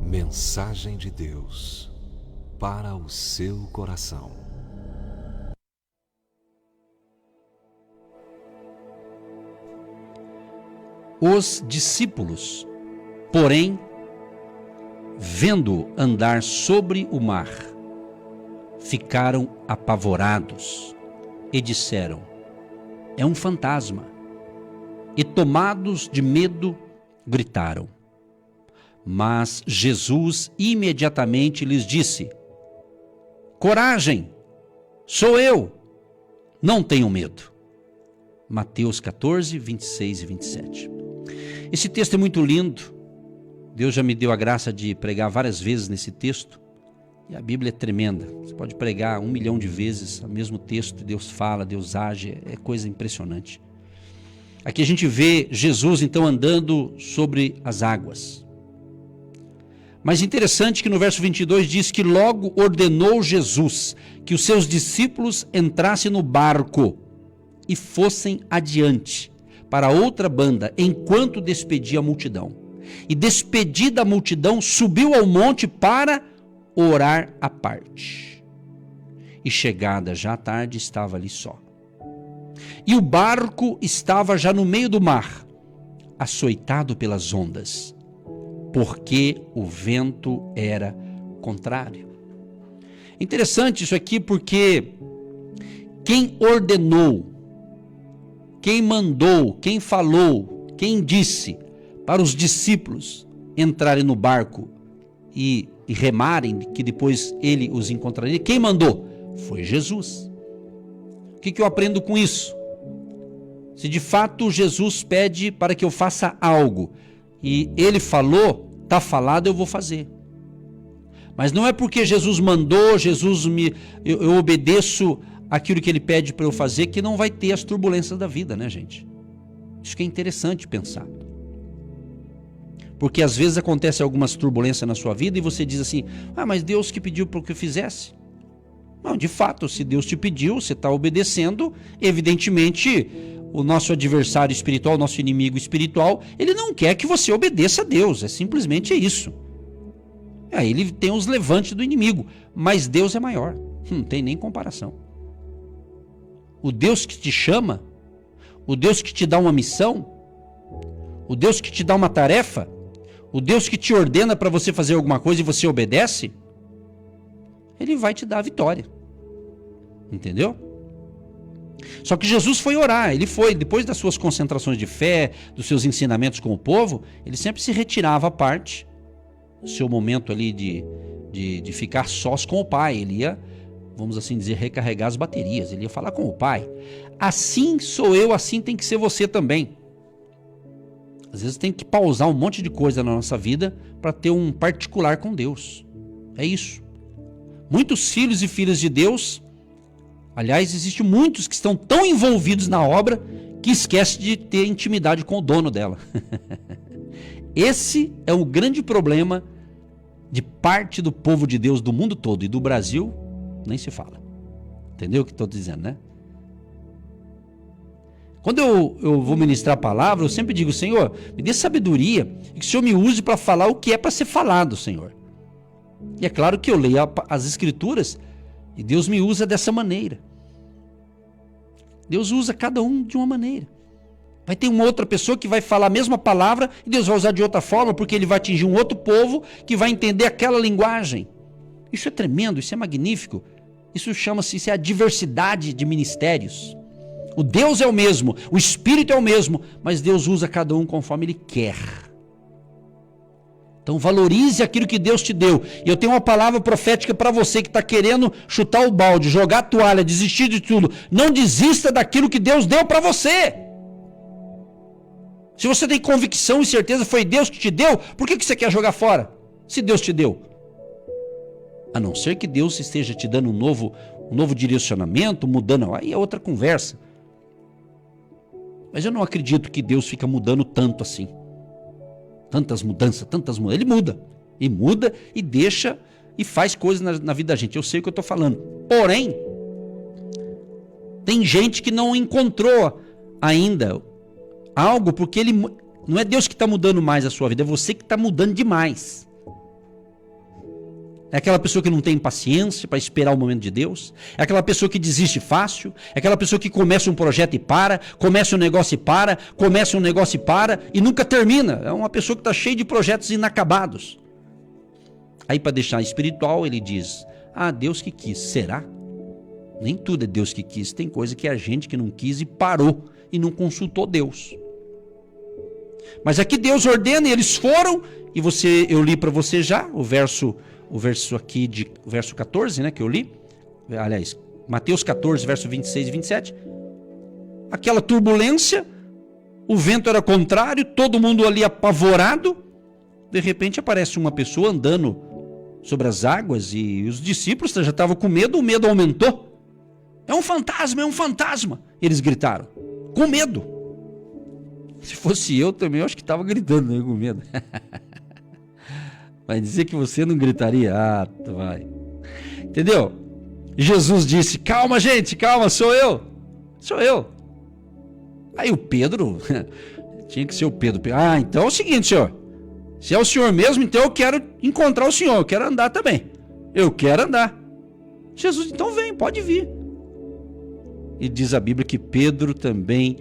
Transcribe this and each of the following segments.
Mensagem de Deus para o seu coração. Os discípulos, porém, vendo andar sobre o mar, ficaram apavorados e disseram: é um fantasma. E tomados de medo, gritaram. Mas Jesus imediatamente lhes disse: coragem, sou eu, não tenham medo. Mateus 14, 26 e 27. Esse texto é muito lindo. Deus já me deu a graça de pregar várias vezes nesse texto. E a Bíblia é tremenda. Você pode pregar 1 milhão de vezes o mesmo texto. Deus fala, Deus age. É coisa impressionante. Aqui a gente vê Jesus então andando sobre as águas. Mas interessante que no verso 22 diz que logo ordenou Jesus que os seus discípulos entrassem no barco e fossem adiante para outra banda, enquanto despedia a multidão. E despedida a multidão, subiu ao monte para orar à parte. E chegada já à tarde, estava ali só. E o barco estava já no meio do mar, açoitado pelas ondas, porque o vento era contrário. Interessante isso aqui, porque quem ordenou, quem mandou, quem falou, quem disse para os discípulos entrarem no barco e remarem, que depois ele os encontraria, quem mandou? Foi Jesus. O que eu aprendo com isso? Se de fato Jesus pede para que eu faça algo e ele falou, está falado, eu vou fazer. Mas não é porque Jesus mandou, eu obedeço aquilo que ele pede para eu fazer, que não vai ter as turbulências da vida, né, gente? Isso que é interessante pensar. Porque às vezes acontece algumas turbulências na sua vida e você diz assim: ah, mas Deus que pediu para que eu fizesse. Não, de fato, se Deus te pediu, você está obedecendo, evidentemente o nosso adversário espiritual, o nosso inimigo espiritual, ele não quer que você obedeça a Deus, é simplesmente isso. Aí ele tem os levantes do inimigo, mas Deus é maior, não tem nem comparação. O Deus que te chama, o Deus que te dá uma missão, o Deus que te dá uma tarefa, o Deus que te ordena para você fazer alguma coisa e você obedece, ele vai te dar a vitória. Entendeu? Só que Jesus foi orar, ele foi, depois das suas concentrações de fé, dos seus ensinamentos com o povo, ele sempre se retirava à parte, no seu momento ali de ficar sós com o Pai, ele ia, vamos assim dizer, recarregar as baterias, ele ia falar com o Pai. Assim sou eu, assim tem que ser você também. Às vezes tem que pausar um monte de coisa na nossa vida para ter um particular com Deus. É isso. Muitos filhos e filhas de Deus, aliás, existem muitos que estão tão envolvidos na obra que esquecem de ter intimidade com o dono dela. Esse é o grande problema de parte do povo de Deus do mundo todo, e do Brasil nem se fala. Entendeu o que estou dizendo, né? Quando eu vou ministrar a palavra, eu sempre digo: Senhor, me dê sabedoria e que o Senhor me use para falar o que é para ser falado, Senhor. E é claro que eu leio as Escrituras e Deus me usa dessa maneira. Deus usa cada um de uma maneira. Vai ter uma outra pessoa que vai falar a mesma palavra e Deus vai usar de outra forma, porque ele vai atingir um outro povo que vai entender aquela linguagem. Isso é tremendo, isso é magnífico. Isso é a diversidade de ministérios. O Deus é o mesmo, o Espírito é o mesmo, mas Deus usa cada um conforme Ele quer. Então valorize aquilo que Deus te deu. E eu tenho uma palavra profética para você que está querendo chutar o balde, jogar a toalha, desistir de tudo. Não desista daquilo que Deus deu para você. Se você tem convicção e certeza foi Deus que te deu, por que você quer jogar fora? Se Deus te deu. A não ser que Deus esteja te dando um novo direcionamento, mudando, aí é outra conversa. Mas eu não acredito que Deus fica mudando tanto assim. Tantas mudanças. Ele muda. E muda e deixa e faz coisas na vida da gente. Eu sei o que eu estou falando. Porém, tem gente que não encontrou ainda algo, porque ele não é Deus que está mudando mais a sua vida, é você que está mudando demais. É aquela pessoa que não tem paciência para esperar o momento de Deus. É aquela pessoa que desiste fácil. É aquela pessoa que começa um projeto e para, começa um negócio e para, começa um negócio e para e nunca termina. É uma pessoa que está cheia de projetos inacabados. Aí, para deixar espiritual, ele diz: Deus que quis. Será? Nem tudo é Deus que quis. Tem coisa que é a gente que não quis e parou e não consultou Deus. Mas aqui Deus ordena e eles foram. E eu li para você já o verso aqui, o verso 14, né, que eu li. Aliás, Mateus 14, verso 26 e 27. Aquela turbulência, o vento era contrário, todo mundo ali apavorado. De repente aparece uma pessoa andando sobre as águas e os discípulos já estavam com medo, o medo aumentou. É um fantasma, é um fantasma! Eles gritaram, com medo. Se fosse eu também, eu acho que estava gritando, né, com medo. Vai dizer que você não gritaria? Vai. Entendeu? Jesus disse: calma, gente, calma, sou eu. Aí o Pedro, tinha que ser o Pedro. Então é o seguinte, senhor. Se é o senhor mesmo, então eu quero encontrar o senhor. Eu quero andar também. Eu quero andar. Jesus, então vem, pode vir. E diz a Bíblia que Pedro também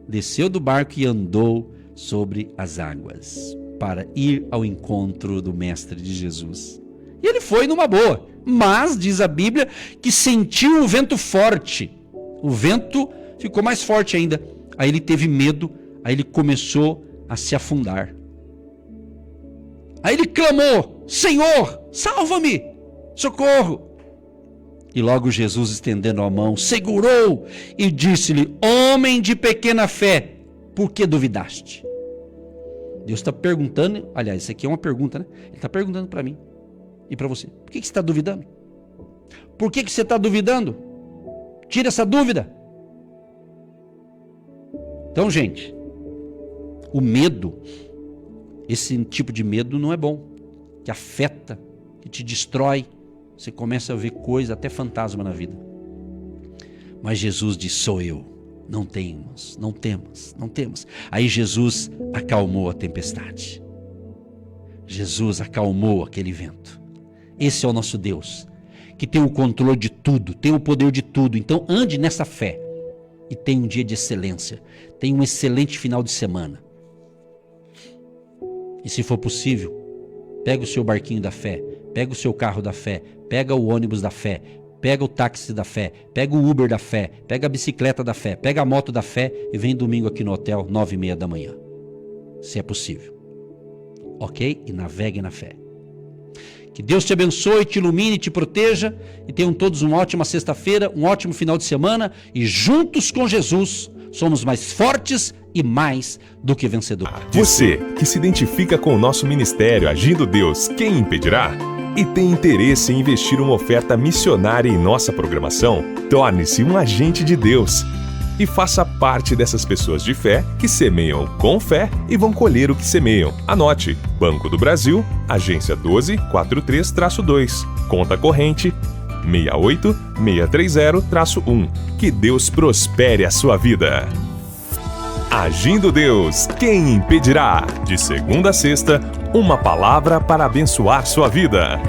desceu do barco e andou sobre as águas para ir ao encontro do Mestre de Jesus. E ele foi numa boa, mas diz a Bíblia que sentiu um vento forte. O vento ficou mais forte ainda. Aí ele teve medo, aí ele começou a se afundar. Aí ele clamou: Senhor, salva-me, socorro. E logo Jesus, estendendo a mão, segurou e disse-lhe: homem de pequena fé, por que duvidaste? Deus está perguntando, aliás, isso aqui é uma pergunta, né? Ele está perguntando para mim e para você: por que você está duvidando? Por que você está duvidando? Tira essa dúvida. Então, gente, o medo, esse tipo de medo não é bom, que afeta, que te destrói. Você começa a ver coisa, até fantasma na vida. Mas Jesus diz: sou eu. Não temos, não temos, não temos. Aí Jesus acalmou a tempestade. Jesus acalmou aquele vento. Esse é o nosso Deus, que tem o controle de tudo, tem o poder de tudo. Então ande nessa fé e tenha um dia de excelência. Tenha um excelente final de semana. E se for possível, pega o seu barquinho da fé, pega o seu carro da fé, pega o ônibus da fé, pega o táxi da fé, pega o Uber da fé, pega a bicicleta da fé, pega a moto da fé e vem domingo aqui no hotel, 9h30 da manhã. Se é possível. Ok? E navegue na fé. Que Deus te abençoe, te ilumine, te proteja e tenham todos uma ótima sexta-feira, um ótimo final de semana e juntos com Jesus somos mais fortes e mais do que vencedores. Você que se identifica com o nosso ministério Agindo Deus, quem impedirá? E tem interesse em investir uma oferta missionária em nossa programação? Torne-se um agente de Deus e faça parte dessas pessoas de fé que semeiam com fé e vão colher o que semeiam. Anote: Banco do Brasil, agência 1243-2, conta corrente 68630-1. Que Deus prospere a sua vida. Agindo Deus, quem impedirá? De segunda a sexta, uma palavra para abençoar sua vida.